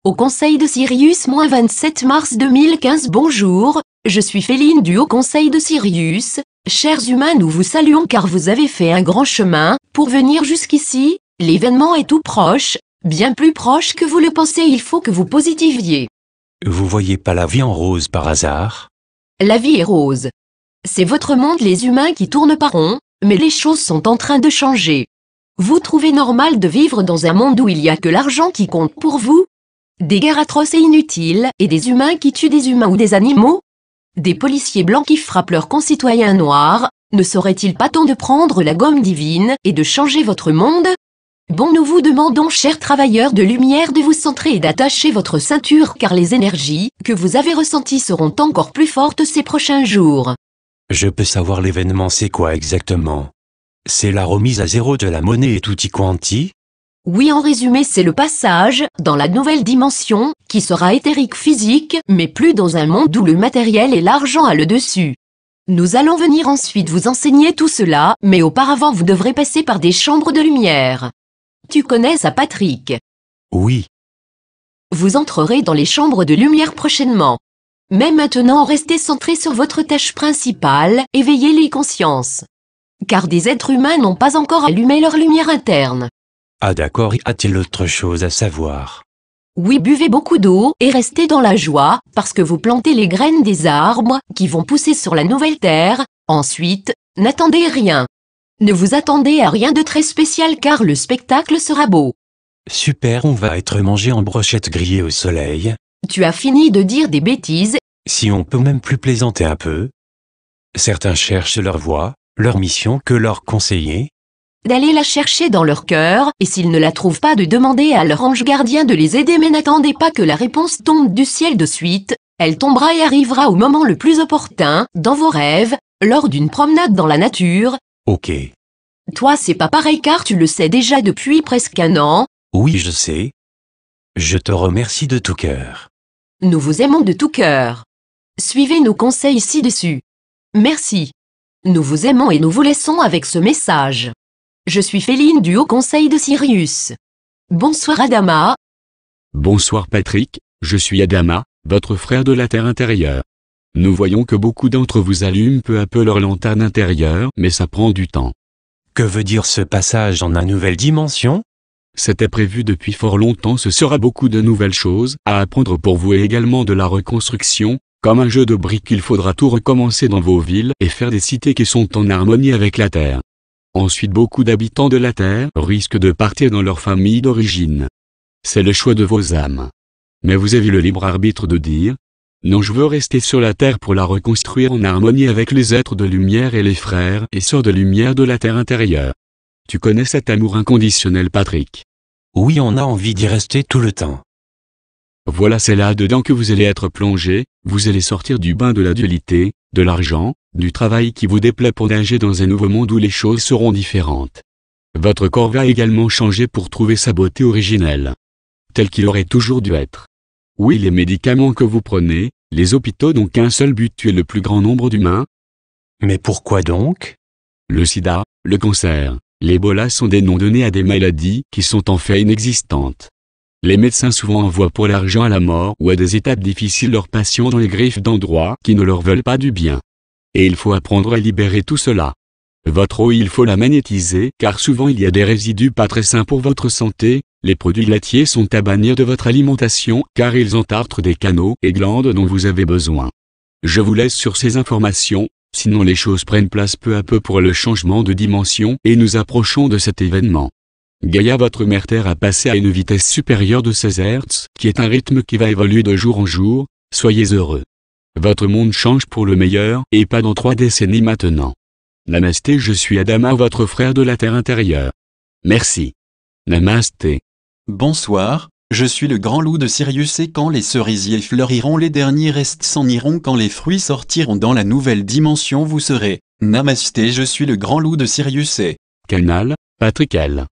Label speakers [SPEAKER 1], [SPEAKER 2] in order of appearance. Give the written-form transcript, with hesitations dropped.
[SPEAKER 1] Au Conseil de Sirius, -27 mars 2015. Bonjour, je suis Féline du Haut Conseil de Sirius. Chers humains, nous vous saluons car vous avez fait un grand chemin pour venir jusqu'ici. L'événement est tout proche, bien plus proche que vous le pensez. Il faut que vous positiviez.
[SPEAKER 2] Vous voyez pas la vie en rose par hasard?
[SPEAKER 1] La vie est rose. C'est votre monde, les humains, qui tournent par rond, mais les choses sont en train de changer. Vous trouvez normal de vivre dans un monde où il n'y a que l'argent qui compte pour vous? Des guerres atroces et inutiles, et des humains qui tuent des humains ou des animaux? Des policiers blancs qui frappent leurs concitoyens noirs? Ne serait-il pas temps de prendre la gomme divine et de changer votre monde? Bon, nous vous demandons, chers travailleurs de lumière, de vous centrer et d'attacher votre ceinture car les énergies que vous avez ressenties seront encore plus fortes ces prochains jours.
[SPEAKER 2] Je peux savoir l'événement, c'est quoi exactement? C'est la remise à zéro de la monnaie et tutti quanti?
[SPEAKER 1] Oui, en résumé, c'est le passage dans la nouvelle dimension, qui sera éthérique physique, mais plus dans un monde où le matériel et l'argent a le dessus. Nous allons venir ensuite vous enseigner tout cela, mais auparavant vous devrez passer par des chambres de lumière. Tu connais ça, Patrick?
[SPEAKER 2] Oui.
[SPEAKER 1] Vous entrerez dans les chambres de lumière prochainement. Mais maintenant, restez centrés sur votre tâche principale, éveillez les consciences. Car des êtres humains n'ont pas encore allumé leur lumière interne.
[SPEAKER 2] Ah d'accord, y a-t-il autre chose à savoir?
[SPEAKER 1] Oui, buvez beaucoup d'eau et restez dans la joie, parce que vous plantez les graines des arbres qui vont pousser sur la nouvelle terre. Ensuite, n'attendez rien. Ne vous attendez à rien de très spécial car le spectacle sera beau.
[SPEAKER 2] Super, on va être mangé en brochettes grillées au soleil.
[SPEAKER 1] Tu as fini de dire des bêtises.
[SPEAKER 2] Si on peut même plus plaisanter un peu. Certains cherchent leur voie, leur mission, que leur conseiller.
[SPEAKER 1] D'aller la chercher dans leur cœur, et s'ils ne la trouvent pas, de demander à leur ange gardien de les aider, mais n'attendez pas que la réponse tombe du ciel de suite. Elle tombera et arrivera au moment le plus opportun, dans vos rêves, lors d'une promenade dans la nature.
[SPEAKER 2] Ok.
[SPEAKER 1] Toi, c'est pas pareil car tu le sais déjà depuis presque un an.
[SPEAKER 2] Oui, je sais. Je te remercie de tout cœur.
[SPEAKER 1] Nous vous aimons de tout cœur. Suivez nos conseils ci-dessus. Merci. Nous vous aimons et nous vous laissons avec ce message. Je suis Féline du Haut Conseil de Sirius. Bonsoir Adama.
[SPEAKER 3] Bonsoir Patrick, je suis Adama, votre frère de la Terre intérieure. Nous voyons que beaucoup d'entre vous allument peu à peu leur lanterne intérieure, mais ça prend du temps.
[SPEAKER 2] Que veut dire ce passage dans la nouvelle dimension?
[SPEAKER 3] C'était prévu depuis fort longtemps, ce sera beaucoup de nouvelles choses à apprendre pour vous et également de la reconstruction. Comme un jeu de briques, il faudra tout recommencer dans vos villes et faire des cités qui sont en harmonie avec la Terre. Ensuite, beaucoup d'habitants de la Terre risquent de partir dans leur famille d'origine. C'est le choix de vos âmes. Mais vous avez le libre arbitre de dire « Non, je veux rester sur la Terre pour la reconstruire en harmonie avec les êtres de lumière et les frères et sœurs de lumière de la Terre intérieure. » Tu connais cet amour inconditionnel, Patrick?
[SPEAKER 2] Oui, on a envie d'y rester tout le temps.
[SPEAKER 3] Voilà, c'est là-dedans que vous allez être plongé, vous allez sortir du bain de la dualité, de l'argent, du travail qui vous déplaît pour nager dans un nouveau monde où les choses seront différentes. Votre corps va également changer pour trouver sa beauté originelle, tel qu'il aurait toujours dû être. Oui, les médicaments que vous prenez, les hôpitaux n'ont qu'un seul but, tuer le plus grand nombre d'humains.
[SPEAKER 2] Mais pourquoi donc?
[SPEAKER 3] Le sida, le cancer, l'Ebola sont des noms donnés à des maladies qui sont en fait inexistantes. Les médecins souvent envoient pour l'argent à la mort ou à des étapes difficiles leurs patients dans les griffes d'endroits qui ne leur veulent pas du bien. Et il faut apprendre à libérer tout cela. Votre eau, il faut la magnétiser car souvent il y a des résidus pas très sains pour votre santé. Les produits laitiers sont à bannir de votre alimentation car ils entartrent des canaux et glandes dont vous avez besoin. Je vous laisse sur ces informations, sinon les choses prennent place peu à peu pour le changement de dimension et nous approchons de cet événement. Gaïa, votre mère Terre, a passé à une vitesse supérieure de 16 Hz, qui est un rythme qui va évoluer de jour en jour. Soyez heureux. Votre monde change pour le meilleur, et pas dans 3 décennies maintenant. Namasté, je suis Adama, votre frère de la Terre intérieure. Merci. Namasté.
[SPEAKER 4] Bonsoir, je suis le grand loup de Sirius et quand les cerisiers fleuriront, les derniers restes s'en iront, quand les fruits sortiront dans la nouvelle dimension, vous serez. Namasté, je suis le grand loup de Sirius et...
[SPEAKER 3] Canal, Patrick L.